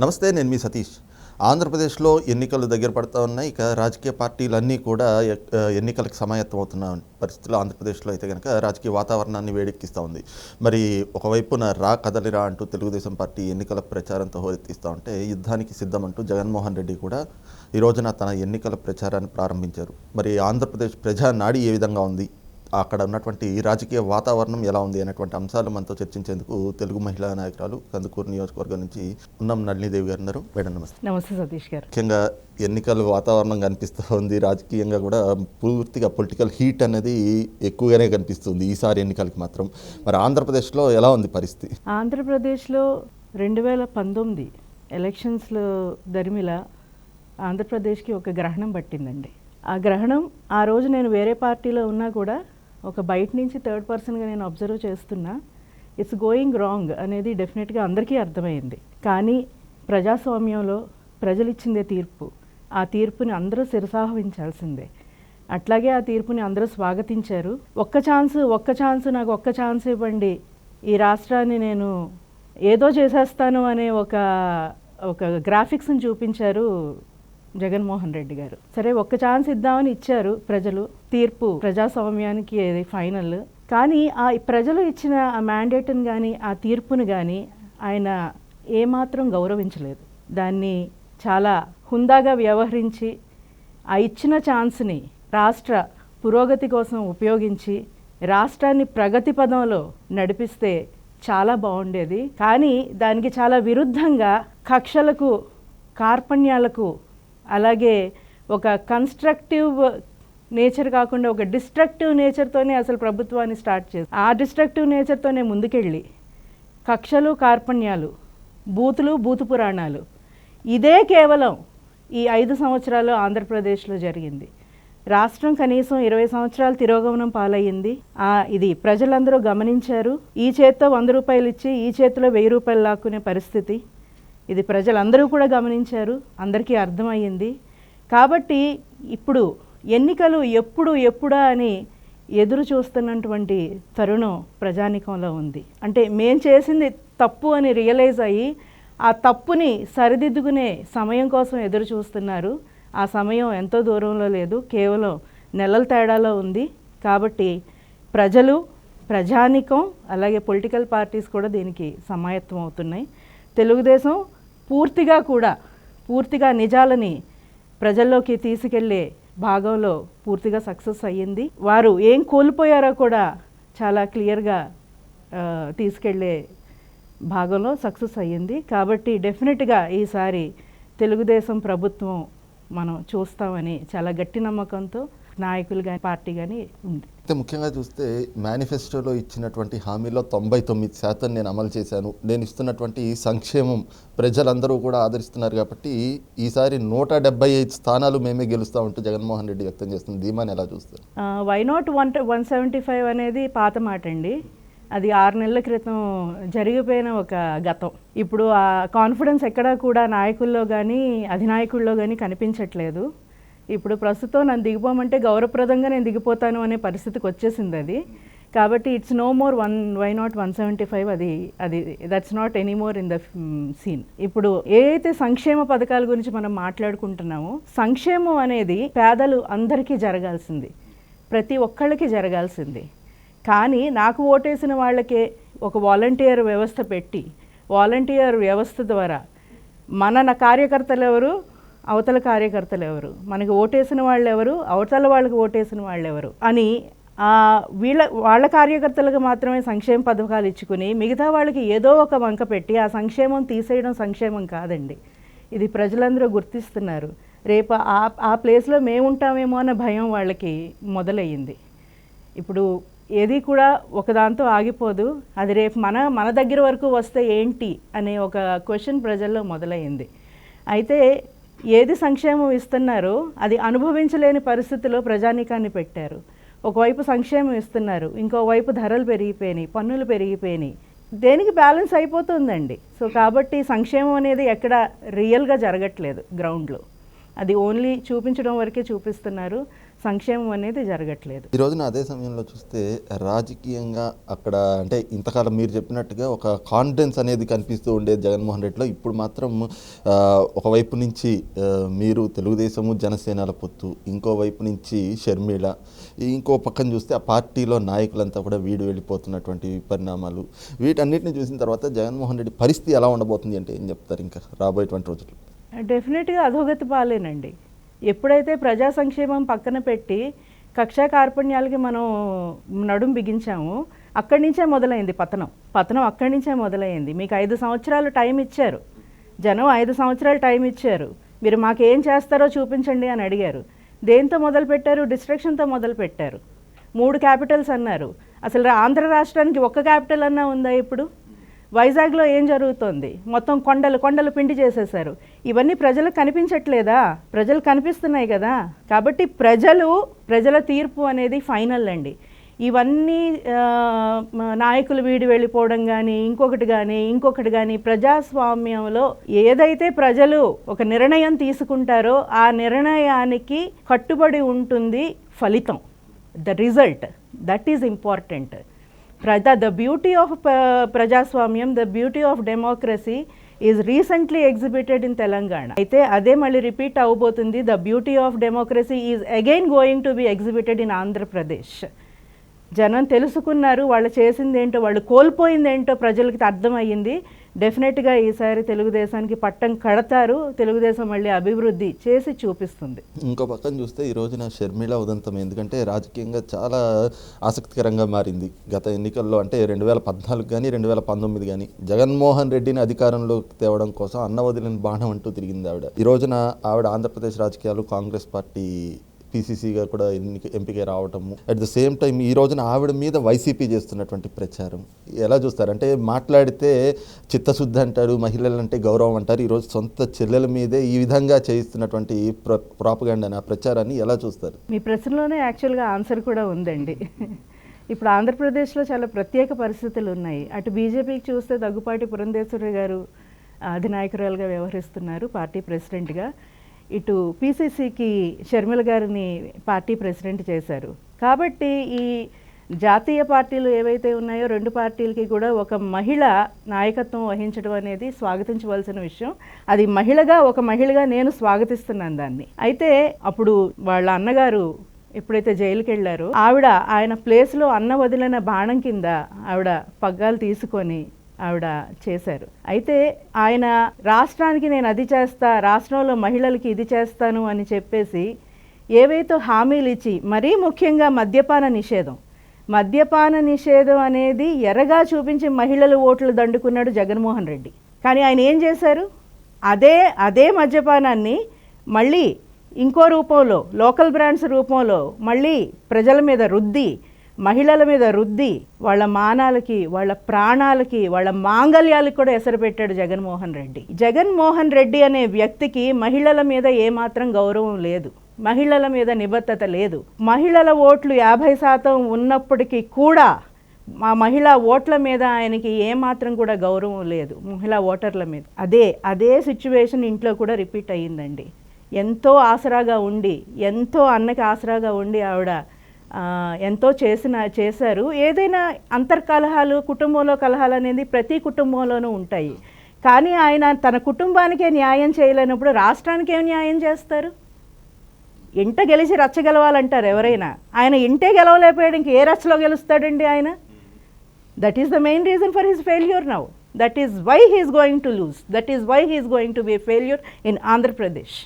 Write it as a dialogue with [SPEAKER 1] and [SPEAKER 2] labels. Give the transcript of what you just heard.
[SPEAKER 1] నమస్తే, నేను మీ సతీష్. ఆంధ్రప్రదేశ్లో ఎన్నికలు దగ్గర పడుతూ ఉన్నాయి. ఇక రాజకీయ పార్టీలన్నీ కూడా ఎన్నికలకు సమాయత్తం అవుతున్న పరిస్థితుల్లో ఆంధ్రప్రదేశ్లో అయితే కనుక రాజకీయ వాతావరణాన్ని వేడెక్కిస్తూ ఉంది. మరి ఒకవైపున రా కదలిరా అంటూ తెలుగుదేశం పార్టీ ఎన్నికల ప్రచారంతో హోరెత్తిస్తూ ఉంటే, యుద్ధానికి సిద్ధమంటూ జగన్మోహన్ రెడ్డి కూడా ఈ రోజున తన ఎన్నికల ప్రచారాన్ని ప్రారంభించారు. మరి ఆంధ్రప్రదేశ్ ప్రజా నాడి ఏ విధంగా ఉంది, అక్కడ ఉన్నటువంటి రాజకీయ వాతావరణం ఎలా ఉంది అనేటువంటి అంశాలు మనతో చర్చించేందుకు తెలుగు మహిళా నాయకురాలు కందుకూరు నియోజకవర్గం నుంచి ఉన్నం నళినీదేవి గారు ఉన్నారు. మేడం నమస్తే.
[SPEAKER 2] నమస్తే సతీష్ గారు.
[SPEAKER 1] ముఖ్యంగా ఎన్నికల వాతావరణం కనిపిస్తూ ఉంది. రాజకీయంగా కూడా పూర్తిగా పొలిటికల్ హీట్ అనేది ఎక్కువగానే కనిపిస్తుంది ఈసారి ఎన్నికలకి మాత్రం. మరి ఆంధ్రప్రదేశ్లో ఎలా ఉంది పరిస్థితి?
[SPEAKER 2] ఆంధ్రప్రదేశ్లో 2019 ఎలక్షన్స్లో దరిమిల ఆంధ్రప్రదేశ్కి ఒక గ్రహణం పట్టిందండి. ఆ గ్రహణం ఆ రోజు నేను వేరే పార్టీలో ఉన్నా కూడా ఒక బయట నుంచి థర్డ్ పర్సన్గా నేను అబ్జర్వ్ చేస్తున్నా. ఇట్స్ గోయింగ్ రాంగ్ అనేది డెఫినెట్గా అందరికీ అర్థమైంది. కానీ ప్రజాస్వామ్యంలో ప్రజలు ఇచ్చిందే తీర్పు. ఆ తీర్పుని అందరూ శిరసావహించాల్సిందే. అట్లాగే ఆ తీర్పుని అందరూ స్వాగతించారు. ఒక్క ఛాన్స్ నాకు ఒక్క ఛాన్స్ ఇవ్వండి, ఈ రాష్ట్రాన్ని నేను ఏదో చేసేస్తాను అనే ఒక గ్రాఫిక్స్ని చూపించారు జగన్మోహన్ రెడ్డి గారు. సరే, ఒక్క ఛాన్స్ ఇద్దామని ఇచ్చారు ప్రజలు. తీర్పు ప్రజాస్వామ్యానికి అది ఫైనల్. కానీ ఆ ప్రజలు ఇచ్చిన ఆ మ్యాండేట్ని కానీ ఆ తీర్పుని కానీ ఆయన ఏమాత్రం గౌరవించలేదు. దాన్ని చాలా హుందాగా వ్యవహరించి ఆ ఇచ్చిన ఛాన్స్ని రాష్ట్ర పురోగతి కోసం ఉపయోగించి రాష్ట్రాన్ని ప్రగతి పదంలో నడిపిస్తే చాలా బాగుండేది. కానీ దానికి చాలా విరుద్ధంగా కక్షలకు, కార్పణ్యాలకు, అలాగే ఒక కన్స్ట్రక్టివ్ నేచర్ కాకుండా ఒక డిస్ట్రక్టివ్ నేచర్తోనే అసలు ప్రభుత్వాన్ని స్టార్ట్ చేసి ఆ డిస్ట్రక్టివ్ నేచర్తోనే ముందుకెళ్ళి కక్షలు, కార్పణ్యాలు, బూతు పురాణాలు, ఇదే కేవలం ఈ 5 సంవత్సరాలు ఆంధ్రప్రదేశ్లో జరిగింది. రాష్ట్రం కనీసం 20 సంవత్సరాలు తిరోగమనం పాలయ్యింది. ఇది ప్రజలందరూ గమనించారు. ఈ చేత్తో 100 రూపాయలు ఇచ్చి ఈ చేతిలో 1000 రూపాయలు లాక్కునే పరిస్థితి. ఇది ప్రజలందరూ కూడా గమనించారు, అందరికీ అర్థమయ్యింది. కాబట్టి ఇప్పుడు ఎన్నికలు ఎప్పుడా అని ఎదురు చూస్తున్నటువంటి తరుణం ప్రజానీకంలో ఉంది. అంటే మేం చేసింది తప్పు అని రియలైజ్ అయ్యి ఆ తప్పుని సరిదిద్దుకునే సమయం కోసం ఎదురు చూస్తున్నారు. ఆ సమయం ఎంతో దూరంలో లేదు, కేవలం నెలల తేడాలో ఉంది. కాబట్టి ప్రజలు, ప్రజానీకం, అలాగే పొలిటికల్ పార్టీస్ కూడా దీనికి సమాయత్తం అవుతున్నాయి. తెలుగుదేశం పూర్తిగా నిజాలని ప్రజల్లోకి తీసుకెళ్లే భాగంలో పూర్తిగా సక్సెస్ అయ్యింది. వారు ఏం కోల్పోయారో కూడా చాలా క్లియర్గా తీసుకెళ్లే భాగంలో సక్సెస్ అయ్యింది. కాబట్టి డెఫినెట్గా ఈసారి తెలుగుదేశం ప్రభుత్వం మనం చూస్తామని చాలా గట్టి నమ్మకంతో నాయకులు కానీ పార్టీ కానీ ఉంది.
[SPEAKER 1] అయితే ముఖ్యంగా చూస్తే మేనిఫెస్టోలో ఇచ్చినటువంటి హామీలో 99% నేను అమలు చేశాను, నేను ఇస్తున్నటువంటి సంక్షేమం ప్రజలందరూ కూడా ఆదరిస్తున్నారు, కాబట్టి ఈసారి 175 స్థానాలు మేమే గెలుస్తామంటూ జగన్మోహన్ రెడ్డి వ్యక్తం చేస్తుంది. ధీమాని ఎలా చూస్తారు?
[SPEAKER 2] వై నాట్ 175 అనేది పాత మాట అండి. అది 6 నెలల క్రితం జరిగిపోయిన ఒక గతం. ఇప్పుడు ఆ కాన్ఫిడెన్స్ ఎక్కడా కూడా నాయకుల్లో కానీ అధినాయకుల్లో కానీ కనిపించట్లేదు. ఇప్పుడు ప్రస్తుతం నన్ను దిగిపోమంటే గౌరవప్రదంగా నేను దిగిపోతాను అనే పరిస్థితికి వచ్చేసింది అది. కాబట్టి it's no more why not 175. అది that's not anymore in the scene. ఇప్పుడు ఏదైతే సంక్షేమ పథకాల గురించి మనం మాట్లాడుకుంటున్నామో, సంక్షేమం అనేది పేదలు అందరికీ జరగాల్సింది, ప్రతి ఒక్కళ్ళకి జరగాల్సింది. కానీ నాకు ఓటేసిన వాళ్ళకే ఒక వాలంటీర్ వ్యవస్థ పెట్టి, వాలంటీర్ వ్యవస్థ ద్వారా మన కార్యకర్తలు ఎవరు, అవతల కార్యకర్తలు ఎవరు, మనకి ఓటేసిన వాళ్ళు ఎవరు, అవతల వాళ్ళకి ఓటేసిన వాళ్ళు ఎవరు అని వాళ్ళ కార్యకర్తలకు మాత్రమే సంక్షేమ పథకాలు ఇచ్చుకుని మిగతా వాళ్ళకి ఏదో ఒక వంక పెట్టి ఆ సంక్షేమం తీసేయడం సంక్షేమం కాదండి. ఇది ప్రజలందరూ గుర్తిస్తున్నారు. రేపు ఆ ప్లేస్లో మేము ఉంటామేమో అన్న భయం వాళ్ళకి మొదలయ్యింది. ఇప్పుడు ఏది కూడా ఒకదాంతో ఆగిపోదు. అది రేపు మన దగ్గర వరకు వస్తే ఏంటి అనే ఒక క్వశ్చన్ ప్రజల్లో మొదలయ్యింది. అయితే ఏది సంక్షేమం ఇస్తున్నారో అది అనుభవించలేని పరిస్థితిలో ప్రజానీకాన్ని పెట్టారు. ఒకవైపు సంక్షేమం ఇస్తున్నారు, ఇంకోవైపు ధరలు పెరిగిపోయినాయి, పన్నులు పెరిగిపోయినాయి. దేనికి బ్యాలెన్స్ అయిపోతుందండి. సో కాబట్టి సంక్షేమం అనేది ఎక్కడ రియల్గా జరగట్లేదు గ్రౌండ్లో. అది ఓన్లీ చూపించడం వరకే చూపిస్తున్నారు. సంక్షేమం అనేది జరగట్లేదు.
[SPEAKER 1] ఈ రోజున అదే సమయంలో చూస్తే రాజకీయంగా అక్కడ అంటే ఇంతకాలం మీరు చెప్పినట్టుగా ఒక కాన్ఫిడెన్స్ అనేది కనిపిస్తూ ఉండేది జగన్మోహన్ రెడ్డిలో. ఇప్పుడు మాత్రం ఒకవైపు నుంచి మీరు తెలుగుదేశము జనసేనల పొత్తు, ఇంకోవైపు నుంచి షర్మిల, ఇంకో పక్కన చూస్తే ఆ పార్టీలో నాయకులంతా కూడా వెళ్ళిపోతున్నటువంటి పరిణామాలు, వీటన్నిటిని చూసిన తర్వాత జగన్మోహన్ రెడ్డి పరిస్థితి ఎలా ఉండబోతుంది అంటే ఏం చెప్తారు ఇంకా రాబోయేటువంటి రోజులు?
[SPEAKER 2] డెఫినెట్గా అధోగతి పాలేనండి. ఎప్పుడైతే ప్రజా సంక్షేమం పక్కన పెట్టి కక్షా కార్పణ్యాలకి మనం నడుం బిగించాము, అక్కడి నుంచే మొదలైంది పతనం అక్కడి నుంచే మొదలైంది. మీకు 5 సంవత్సరాలు టైం ఇచ్చారు జనం, 5 సంవత్సరాలు టైం ఇచ్చారు, మీరు మాకేం చేస్తారో చూపించండి అని అడిగారు. దేంతో మొదలుపెట్టారు? డిస్ట్రక్షన్తో మొదలుపెట్టారు. 3 క్యాపిటల్స్ అన్నారు. అసలు ఆంధ్ర రాష్ట్రానికి ఒక్క క్యాపిటల్ అన్నా ఉందా? ఇప్పుడు వైజాగ్లో ఏం జరుగుతోంది? మొత్తం కొండలు పిండి చేసేశారు. ఇవన్నీ ప్రజలకు కనిపించట్లేదా? ప్రజలు కనిపిస్తున్నాయి కదా. కాబట్టి ప్రజల తీర్పు అనేది ఫైనల్ అండి. ఇవన్నీ నాయకులు వెళ్ళిపోవడం కానీ ఇంకొకటి కానీ ప్రజాస్వామ్యంలో ఏదైతే ప్రజలు ఒక నిర్ణయం తీసుకుంటారో ఆ నిర్ణయానికి కట్టుబడి ఉంటుంది ఫలితం, the result. That is important. The beauty of ప్రజాస్వామ్యం, the beauty of democracy is recently exhibited in Telangana. అయితే అదే మళ్ళీ రిపీట్ అవబోతుంది. The beauty of democracy is again going to be exhibited in Andhra Pradesh. జనం తెలుసుకున్నారు, వాళ్ళు చేసిందేంటో, వాళ్ళు కోల్పోయిందేంటో ప్రజలకి అర్థమయ్యింది. డెఫినెట్గా ఈసారి తెలుగుదేశానికి పట్టం కడతారు. తెలుగుదేశం మళ్ళీ అభివృద్ధి చేసి చూపిస్తుంది.
[SPEAKER 1] ఇంకో పక్కన చూస్తే ఈ రోజున షర్మిల ఉదంతం ఎందుకంటే రాజకీయంగా చాలా ఆసక్తికరంగా మారింది. గత ఎన్నికల్లో అంటే 2014 కానీ 2019 కానీ జగన్మోహన్ రెడ్డిని అధికారంలోకి తేవడం కోసం అన్న వదిలిన బాణం అంటూ తిరిగింది ఆవిడ. ఈ రోజున ఆవిడ ఆంధ్రప్రదేశ్ రాజకీయాలు కాంగ్రెస్ పార్టీ పీసీసీగా కూడా ఎంపిక రావటము, అట్ ద సేమ్ టైం ఈ రోజున ఆవిడ మీద వైసీపీ చేస్తున్నటువంటి ప్రచారం ఎలా చూస్తారు? అంటే మాట్లాడితే చిత్తశుద్ధి అంటారు, మహిళలంటే గౌరవం అంటారు. ఈరోజు సొంత చెల్లెల మీదే ఈ విధంగా చేయిస్తున్నటువంటి ప్రాపగాండా ప్రచారాన్ని ఎలా చూస్తారు?
[SPEAKER 2] మీ ప్రశ్నలోనే యాక్చువల్గా ఆన్సర్ కూడా ఉందండి. ఇప్పుడు ఆంధ్రప్రదేశ్లో చాలా ప్రత్యేక పరిస్థితులు ఉన్నాయి. అటు బీజేపీకి చూస్తే దగ్గుపాటి పురంధేశ్వరి గారు అధినాయకురాలుగా వ్యవహరిస్తున్నారు, పార్టీ ప్రెసిడెంట్గా. ఇటు పీసీసీకి షర్మిల గారిని పార్టీ ప్రెసిడెంట్ చేశారు. కాబట్టి ఈ జాతీయ పార్టీలు ఏవైతే ఉన్నాయో 2 పార్టీలకి కూడా ఒక మహిళ నాయకత్వం వహించడం అనేది స్వాగతించవలసిన విషయం. అది ఒక మహిళగా నేను స్వాగతిస్తున్నాను దాన్ని. అయితే అప్పుడు వాళ్ళ అన్నగారు ఎప్పుడైతే జైలుకి వెళ్ళారో ఆయన ప్లేస్లో అన్న వదిలిన బాణం కింద ఆవిడ పగ్గాలు తీసుకొని ఆవిడ చేశారు. అయితే ఆయన రాష్ట్రానికి నేను అది చేస్తా, రాష్ట్రంలో మహిళలకి ఇది చేస్తాను అని చెప్పేసి ఏవైతే హామీలు ఇచ్చి, మరీ ముఖ్యంగా మద్యపాన నిషేధం అనేది ఎర్రగా చూపించి మహిళల ఓట్లు దండుకున్నాడు జగన్మోహన్ రెడ్డి. కానీ ఆయన ఏం చేశారు? అదే మద్యపానాన్ని మళ్ళీ ఇంకో రూపంలో, లోకల్ బ్రాండ్స్ రూపంలో మళ్ళీ ప్రజల మీద రుద్ది, మహిళల మీద రుద్ది, వాళ్ళ మానాలకి, వాళ్ళ ప్రాణాలకి, వాళ్ళ మాంగళ్యాలకు కూడా ఎసరు పెట్టాడు జగన్మోహన్ రెడ్డి అనే వ్యక్తికి మహిళల మీద ఏమాత్రం గౌరవం లేదు, మహిళల మీద నిబద్ధత లేదు. మహిళల ఓట్లు 50% ఉన్నప్పటికీ కూడా మా మహిళా ఓట్ల మీద ఆయనకి ఏమాత్రం కూడా గౌరవం లేదు, మహిళా ఓటర్ల మీద. అదే సిచ్యువేషన్ ఇంట్లో కూడా రిపీట్ అయ్యిందండి. ఎంతో ఆసరాగా ఉండి, ఎంతో అన్నకి ఆసరాగా ఉండి ఆవిడ ఎంతో చేశారు. ఏదైనా అంతర్కలహాలు, కుటుంబంలో కలహాలు అనేది ప్రతి కుటుంబంలోనూ ఉంటాయి. కానీ ఆయన తన కుటుంబానికే న్యాయం చేయలేనప్పుడు రాష్ట్రానికి ఏం న్యాయం చేస్తారు? ఇంట గెలిచి రచ్చ గెలవాలంటారు ఎవరైనా. ఆయన ఇంటే గెలవలేకపోయాడు, ఇంక ఏ రచ్చలో గెలుస్తాడండి ఆయన? That is the main reason for his failure now. That is why he is going to lose. That is why he is going to be a failure in Andhra Pradesh.